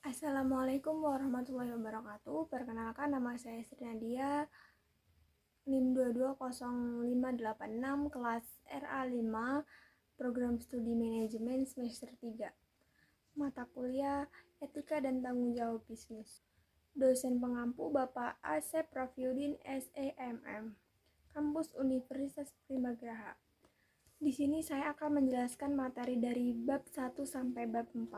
Assalamualaikum warahmatullahi wabarakatuh. Perkenalkan, nama saya Sri Nadia, NIM 220586, kelas RA5, Program Studi Manajemen semester 3. Mata kuliah Etika dan Tanggung Jawab Bisnis. Dosen pengampu Bapak Asep Rafiuddin SEMM, Kampus Universitas Primagraha. Di sini saya akan menjelaskan materi dari bab 1 sampai bab 4.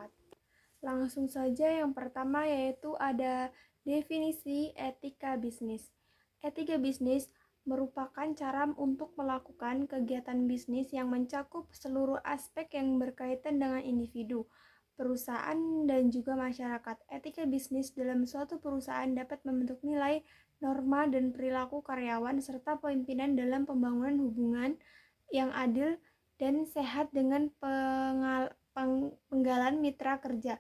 Langsung saja, yang pertama yaitu ada definisi etika bisnis. Etika bisnis merupakan cara untuk melakukan kegiatan bisnis yang mencakup seluruh aspek yang berkaitan dengan individu, perusahaan, dan juga masyarakat. Etika bisnis dalam suatu perusahaan dapat membentuk nilai, norma, dan perilaku karyawan serta pimpinan dalam pembangunan hubungan yang adil dan sehat dengan penggalan mitra kerja,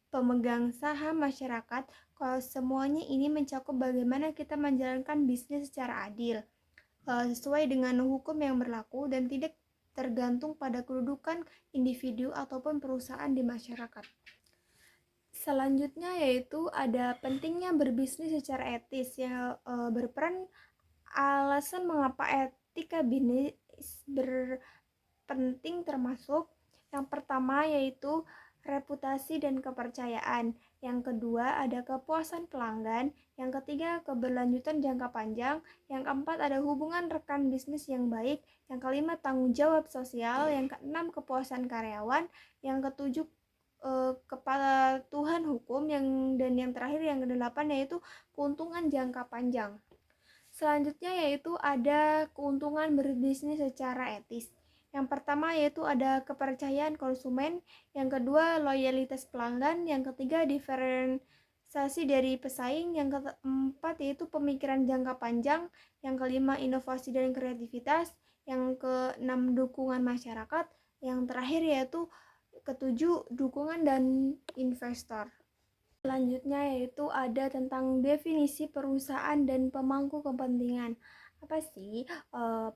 pemegang saham, masyarakat. Kalau semuanya ini mencakup bagaimana kita menjalankan bisnis secara adil, sesuai dengan hukum yang berlaku dan tidak tergantung pada kedudukan individu ataupun perusahaan di masyarakat. Selanjutnya yaitu ada pentingnya berbisnis secara etis, yang berperan alasan mengapa etika bisnis berpenting, termasuk yang pertama yaitu reputasi dan kepercayaan, yang kedua ada kepuasan pelanggan, yang ketiga keberlanjutan jangka panjang, yang keempat ada hubungan rekan bisnis yang baik, yang kelima tanggung jawab sosial, yang keenam kepuasan karyawan, yang ketujuh kepatuhan hukum, dan yang terakhir yang kedelapan yaitu keuntungan jangka panjang. Selanjutnya yaitu ada keuntungan berbisnis secara etis. Yang pertama yaitu ada kepercayaan konsumen, yang kedua loyalitas pelanggan, yang ketiga diferensiasi dari pesaing, yang keempat yaitu pemikiran jangka panjang, yang kelima inovasi dan kreativitas, yang keenam dukungan masyarakat, yang terakhir yaitu ketujuh dukungan dan investor. Selanjutnya yaitu ada tentang definisi perusahaan dan pemangku kepentingan. Apa sih?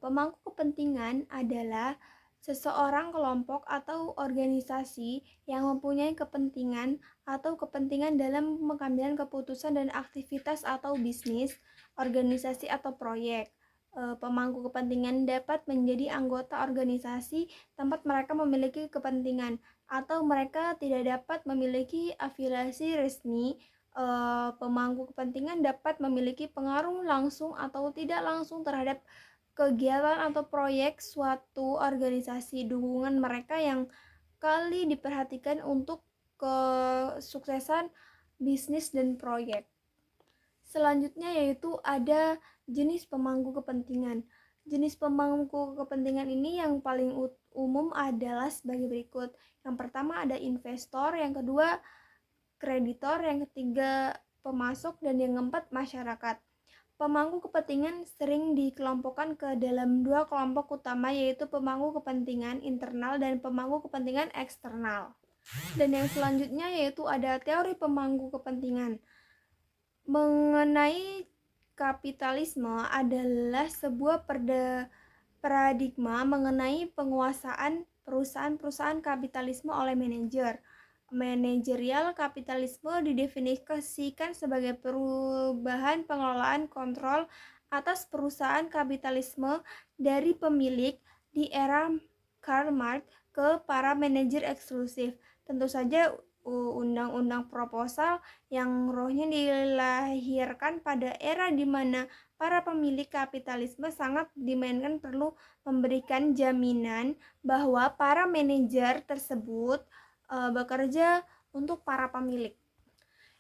Pemangku kepentingan adalah seseorang, kelompok, atau organisasi yang mempunyai kepentingan atau kepentingan dalam pengambilan keputusan dan aktivitas atau bisnis, organisasi, atau proyek. Pemangku kepentingan dapat menjadi anggota organisasi tempat mereka memiliki kepentingan, atau mereka tidak dapat memiliki afiliasi resmi. Pemangku kepentingan dapat memiliki pengaruh langsung atau tidak langsung terhadap kegiatan atau proyek suatu organisasi. Dukungan mereka yang kali diperhatikan untuk kesuksesan bisnis dan proyek. Selanjutnya yaitu ada jenis pemangku kepentingan. Jenis pemangku kepentingan ini yang paling umum adalah sebagai berikut. Yang pertama ada investor, yang kedua kreditor, yang ketiga pemasok, dan yang keempat masyarakat. Pemangku kepentingan sering dikelompokkan ke dalam dua kelompok utama, yaitu pemangku kepentingan internal dan pemangku kepentingan eksternal. Dan yang selanjutnya yaitu ada teori pemangku kepentingan. Mengenai kapitalisme adalah sebuah paradigma mengenai penguasaan perusahaan-perusahaan kapitalisme oleh manajer. Manajerial kapitalisme didefinisikan sebagai perubahan pengelolaan kontrol atas perusahaan kapitalisme dari pemilik di era Karl Marx ke para manajer eksklusif. Tentu saja undang-undang proposal yang rohnya dilahirkan pada era di mana para pemilik kapitalisme sangat dimainkan perlu memberikan jaminan bahwa para manajer tersebut bekerja untuk para pemilik.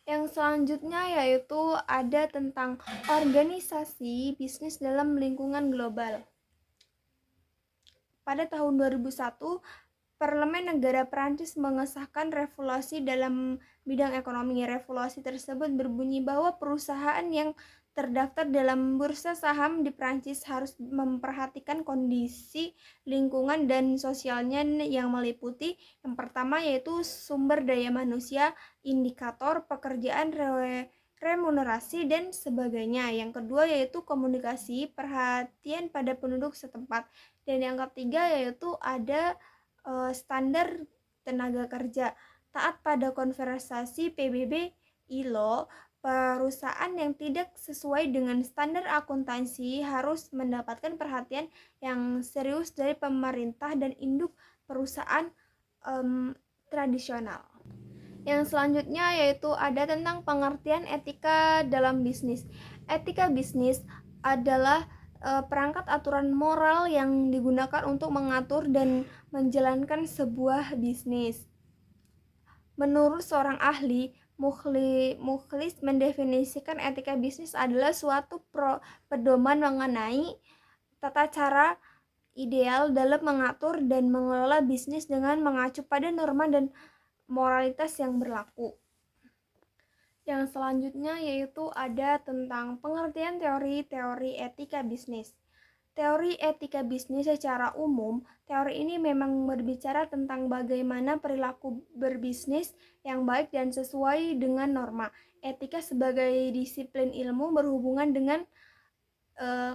Yang selanjutnya yaitu ada tentang organisasi bisnis dalam lingkungan global. Pada tahun 2001, Parlemen Negara Prancis mengesahkan revolusi dalam bidang ekonomi. Revolusi tersebut berbunyi bahwa perusahaan yang terdaftar dalam bursa saham di Prancis harus memperhatikan kondisi lingkungan dan sosialnya yang meliputi yang pertama yaitu sumber daya manusia, indikator pekerjaan, remunerasi, dan sebagainya. Yang kedua yaitu komunikasi, perhatian pada penduduk setempat. Dan yang ketiga yaitu ada standar tenaga kerja. taat pada konversasi PBB ILO, perusahaan yang tidak sesuai dengan standar akuntansi harus mendapatkan perhatian yang serius dari pemerintah dan induk perusahaan tradisional. Yang selanjutnya yaitu ada tentang pengertian etika dalam bisnis. Etika bisnis adalah perangkat aturan moral yang digunakan untuk mengatur dan menjalankan sebuah bisnis. Menurut seorang ahli, Mukhlis mendefinisikan etika bisnis adalah suatu pedoman mengenai tata cara ideal dalam mengatur dan mengelola bisnis dengan mengacu pada norma dan moralitas yang berlaku. Yang selanjutnya yaitu ada tentang pengertian teori-teori etika bisnis. Teori etika bisnis secara umum, teori ini memang berbicara tentang bagaimana perilaku berbisnis yang baik dan sesuai dengan norma. Etika sebagai disiplin ilmu berhubungan dengan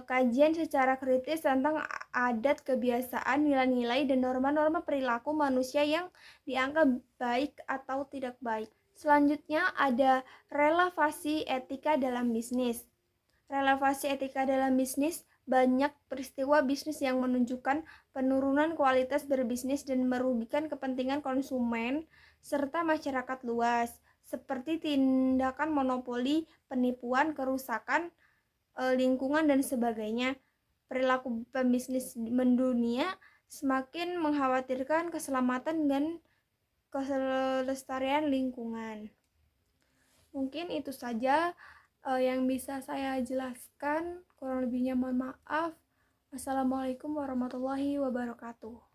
kajian secara kritis tentang adat, kebiasaan, nilai-nilai, dan norma-norma perilaku manusia yang dianggap baik atau tidak baik. Selanjutnya ada relevasi etika dalam bisnis. Relevasi etika dalam bisnis, banyak peristiwa bisnis yang menunjukkan penurunan kualitas berbisnis dan merugikan kepentingan konsumen serta masyarakat luas, seperti tindakan monopoli, penipuan, kerusakan lingkungan, dan sebagainya. Perilaku pembisnis mendunia semakin mengkhawatirkan keselamatan dan kelestarian lingkungan. Mungkin itu saja yang bisa saya jelaskan. Kurang lebihnya mohon maaf. Assalamualaikum warahmatullahi wabarakatuh.